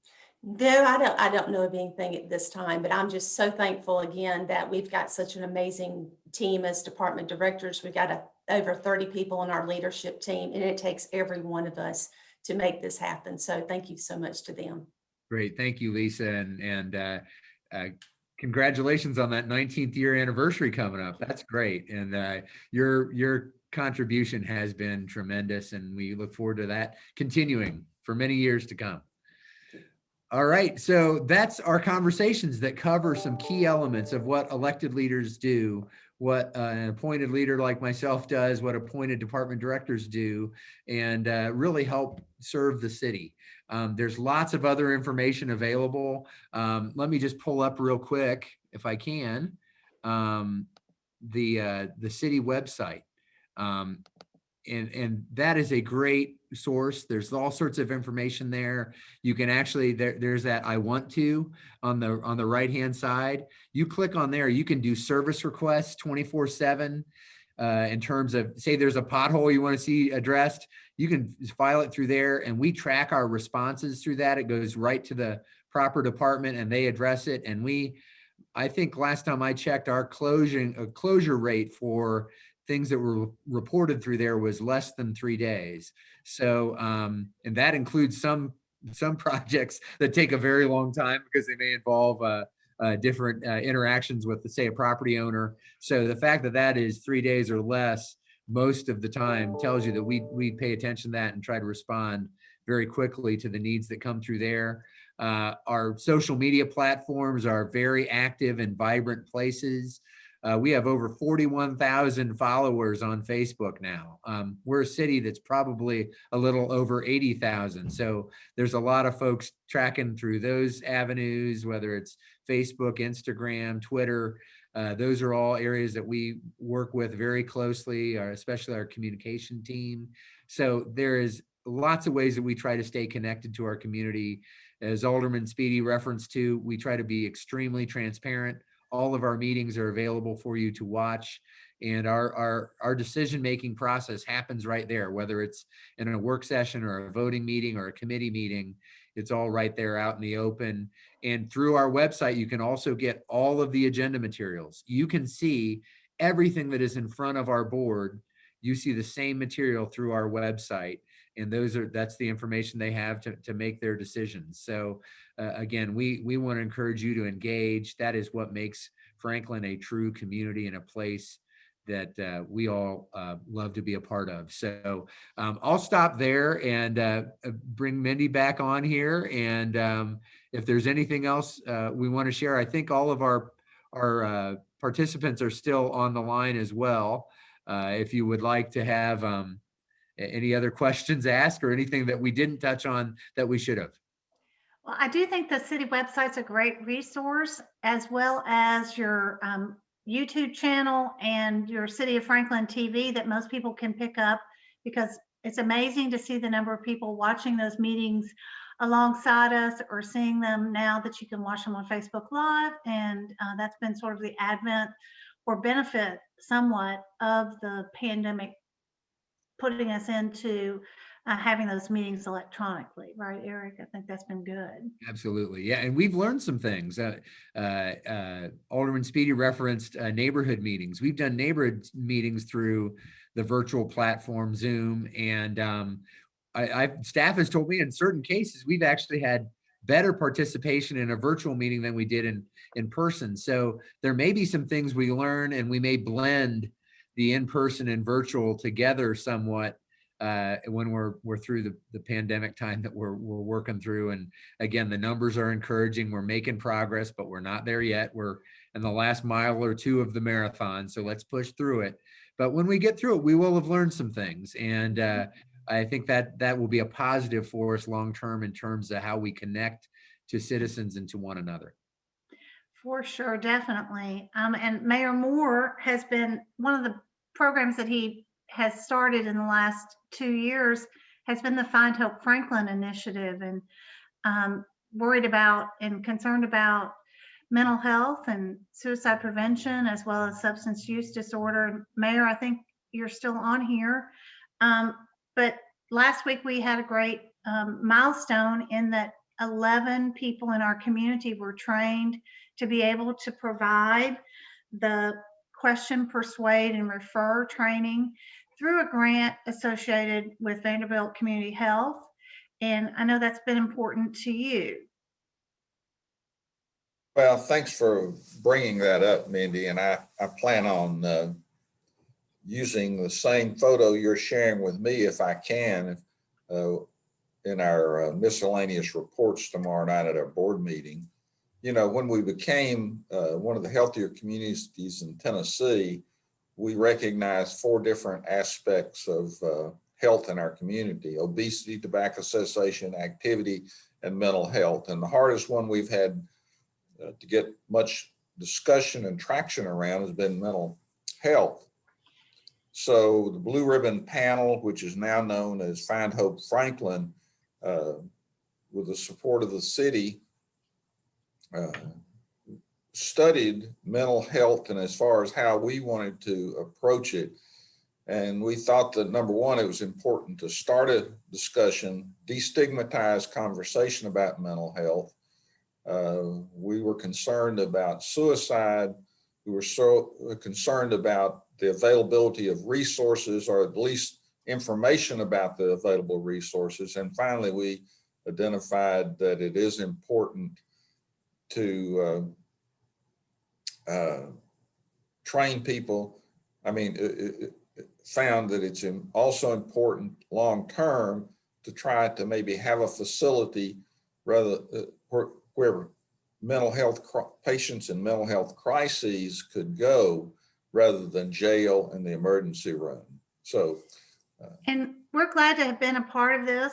No, I don't know of anything at this time, but I'm just so thankful again that we've got such an amazing team as department directors. We've got over 30 people on our leadership team, and it takes every one of us to make this happen. So thank you so much to them. Great. Thank you, Lisa. And congratulations on that 19th year anniversary coming up. That's great. And your contribution has been tremendous, and we look forward to that continuing for many years to come. All right, so that's our conversations that cover some key elements of what elected leaders do, what an appointed leader like myself does, what appointed department directors do, and really help serve the city. There's lots of other information available. Let me just pull up real quick, if I can, the city website. And that is a great source. There's all sorts of information there. You can actually, there's that I want to on the right-hand side. You click on there, you can do service requests 24/7 in terms of, say there's a pothole you want to see addressed, you can file it through there, and we track our responses through that. It goes right to the proper department and they address it. And I think last time I checked, our closure rate for things that were reported through there was less than 3 days. So, and that includes some projects that take a very long time because they may involve different interactions with, say, a property owner. So the fact that that is 3 days or less most of the time tells you that we pay attention to that and try to respond very quickly to the needs that come through there. Our social media platforms are very active and vibrant places. We have over 41,000 followers on Facebook now. We're a city that's probably a little over 80,000. So there's a lot of folks tracking through those avenues, whether it's Facebook, Instagram, Twitter. Those are all areas that we work with very closely, especially our communication team. So there is lots of ways that we try to stay connected to our community. As Alderman Speedy referenced to, we try to be extremely transparent. All of our meetings are available for you to watch. And our decision-making process happens right there, whether it's in a work session or a voting meeting or a committee meeting. It's all right there out in the open. And through our website, you can also get all of the agenda materials. You can see everything that is in front of our board. You see the same material through our website. And that's the information they have to make their decisions. So again, we want to encourage you to engage. That is what makes Franklin a true community and a place that we all love to be a part of. So I'll stop there and bring Mindy back on here. And if there's anything else we want to share, I think all of our participants are still on the line as well. If you would like to have any other questions asked or anything that we didn't touch on that we should have. Well, I do think the city website's a great resource, as well as your YouTube channel and your City of Franklin TV that most people can pick up, because it's amazing to see the number of people watching those meetings alongside us, or seeing them now that you can watch them on Facebook Live. And that's been sort of the advent or benefit somewhat of the pandemic, putting us into having those meetings electronically, right, Eric? I think that's been good. Absolutely. Yeah. And we've learned some things. Alderman Speedy referenced neighborhood meetings. We've done neighborhood meetings through the virtual platform Zoom. And staff has told me in certain cases, we've actually had better participation in a virtual meeting than we did in person. So there may be some things we learn, and we may blend the in-person and virtual together somewhat when we're through the pandemic time that we're working through. And again, the numbers are encouraging. We're making progress, but we're not there yet. We're in the last mile or two of the marathon, so let's push through it. But when we get through it, we will have learned some things. And I think that will be a positive for us long-term in terms of how we connect to citizens and to one another. For sure, definitely. And Mayor Moore has been, one of the programs that he has started in the last 2 years has been the Find Hope Franklin initiative, and worried about and concerned about mental health and suicide prevention, as well as substance use disorder. Mayor, I think you're still on here. But last week we had a great milestone in that 11 people in our community were trained to be able to provide the question, persuade, and refer training through a grant associated with Vanderbilt Community Health. And I know that's been important to you. Well, thanks for bringing that up, Mindy. And I plan on using the same photo you're sharing with me, if I can, in our miscellaneous reports tomorrow night at our board meeting. You know, when we became one of the healthier communities in Tennessee, we recognized 4 different aspects of health in our community: obesity, tobacco cessation, activity, and mental health. And the hardest one we've had to get much discussion and traction around has been mental health. So the Blue Ribbon Panel, which is now known as Find Hope Franklin, with the support of the city, studied mental health and as far as how we wanted to approach it. And we thought that, number one, it was important to start a discussion, destigmatize conversation about mental health. We were concerned about suicide. We were so concerned about the availability of resources, or at least information about the available resources. And finally, we identified that it is important to train people. I mean, it found that it's also important long-term to try to maybe have a facility rather where mental health patients in mental health crises could go, rather than jail and the emergency room. So, and we're glad to have been a part of this.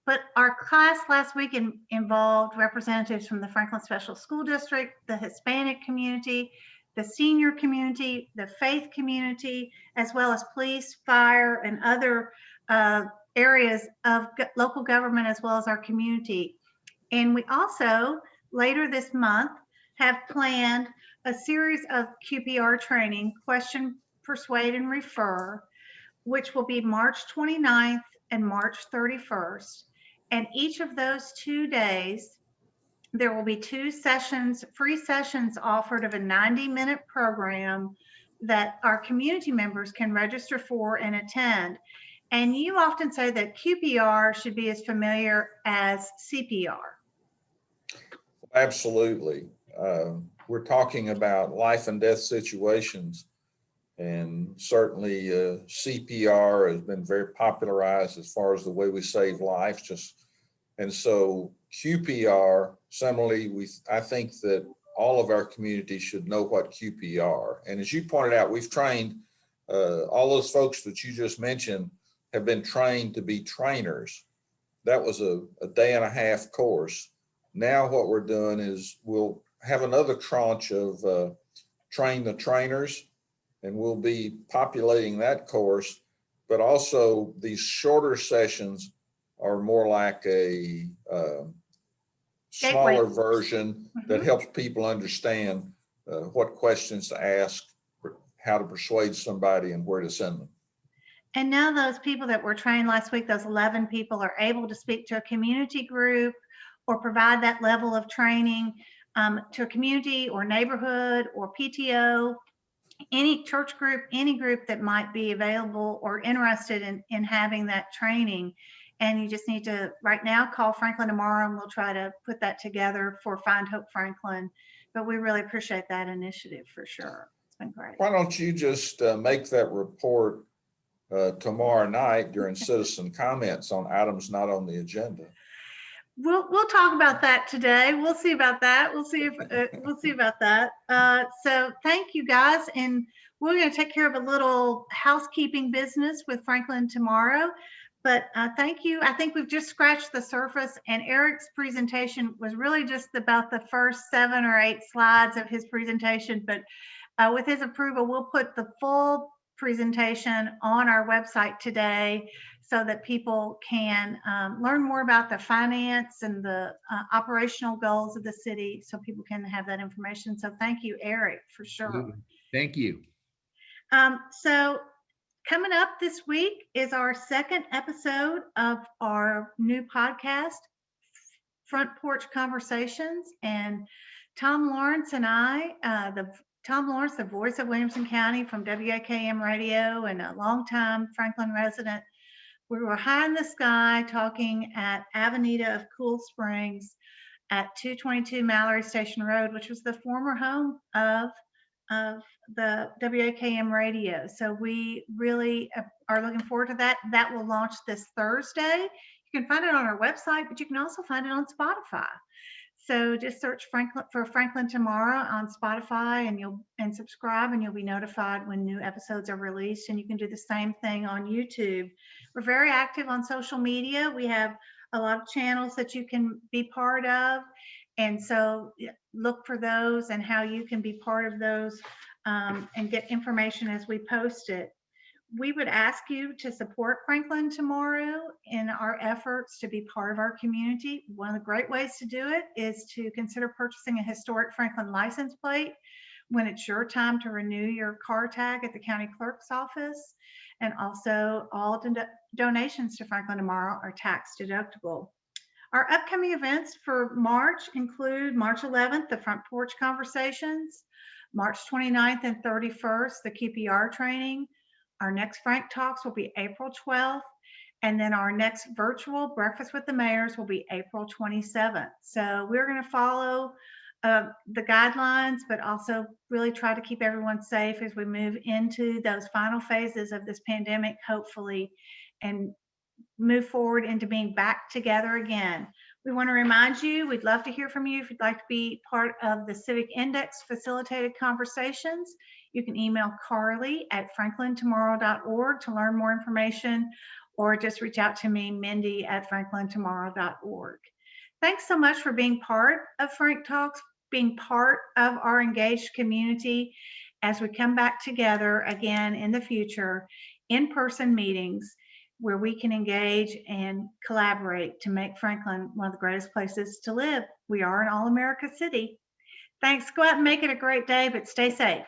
But our class last week involved representatives from the Franklin Special School District, the Hispanic community, the senior community, the faith community, as well as police, fire, and other areas of local government, as well as our community. And we also, later this month, have planned a series of QPR training, question, persuade, and refer, which will be March 29th and March 31st. And each of those 2 days, there will be 2 sessions, free sessions offered of a 90-minute program that our community members can register for and attend. And you often say that QPR should be as familiar as CPR. Absolutely. We're talking about life and death situations, and certainly CPR has been very popularized as far as the way we save lives. And so QPR, similarly, I think that all of our communities should know what QPR. And as you pointed out, we've trained all those folks that you just mentioned have been trained to be trainers. That was a day-and-a-half course. Now what we're doing is we'll have another tranche of train the trainers, and we'll be populating that course, but also these shorter sessions are more like a smaller version that helps people understand what questions to ask, how to persuade somebody, and where to send them. And now those people that were trained last week, those 11 people, are able to speak to a community group or provide that level of training to a community or neighborhood or PTO, any church group, any group that might be available or interested in having that training. And you just need to, right now, call Franklin tomorrow, and we'll try to put that together for Find Hope Franklin. But we really appreciate that initiative for sure. It's been great. Why don't you just make that report tomorrow night during citizen comments on items not on the agenda? We'll talk about that today. We'll see about that. We'll see about that. So thank you guys, and we're going to take care of a little housekeeping business with Franklin tomorrow. But thank you. I think we've just scratched the surface, and Eric's presentation was really just about the first 7 or 8 slides of his presentation. But with his approval, we'll put the full presentation on our website today so that people can learn more about the finance and the operational goals of the city, so people can have that information. So thank you, Eric, for sure. Absolutely. Thank you. So coming up this week is our 2nd episode of our new podcast, Front Porch Conversations. And Tom Lawrence and I, Tom Lawrence, the voice of Williamson County from WAKM Radio and a longtime Franklin resident, we were high in the sky talking at Avenida of Cool Springs at 222 Mallory Station Road, which was the former home of the WAKM Radio. So we really are looking forward to that. That will launch this Thursday. You can find it on our website, but you can also find it on Spotify. So just search Franklin Tomorrow on Spotify, and subscribe, and you'll be notified when new episodes are released. And you can do the same thing on YouTube. We're very active on social media. We have a lot of channels that you can be part of. And so look for those and how you can be part of those and get information as we post it. We would ask you to support Franklin Tomorrow in our efforts to be part of our community. One of the great ways to do it is to consider purchasing a historic Franklin license plate when it's your time to renew your car tag at the county clerk's office. And also, all donations to Franklin Tomorrow are tax deductible. Our upcoming events for March include March 11th, the Front Porch Conversations, March 29th and 31st, the QPR training. Our next FrankTalks will be April 12th, and then our next virtual Breakfast with the Mayors will be April 27th. So we're going to follow the guidelines, but also really try to keep everyone safe as we move into those final phases of this pandemic, hopefully, and move forward into being back together again. We want to remind you, we'd love to hear from you if you'd like to be part of the Civic Index facilitated conversations. You can email Carly at franklintomorrow.org to learn more information, or just reach out to me, Mindy, at franklintomorrow.org. Thanks so much for being part of FrankTalks. being part of our engaged community as we come back together again in the future, in-person meetings where we can engage and collaborate to make Franklin one of the greatest places to live. We are an all-America city. Thanks. Go out and make it a great day, but stay safe.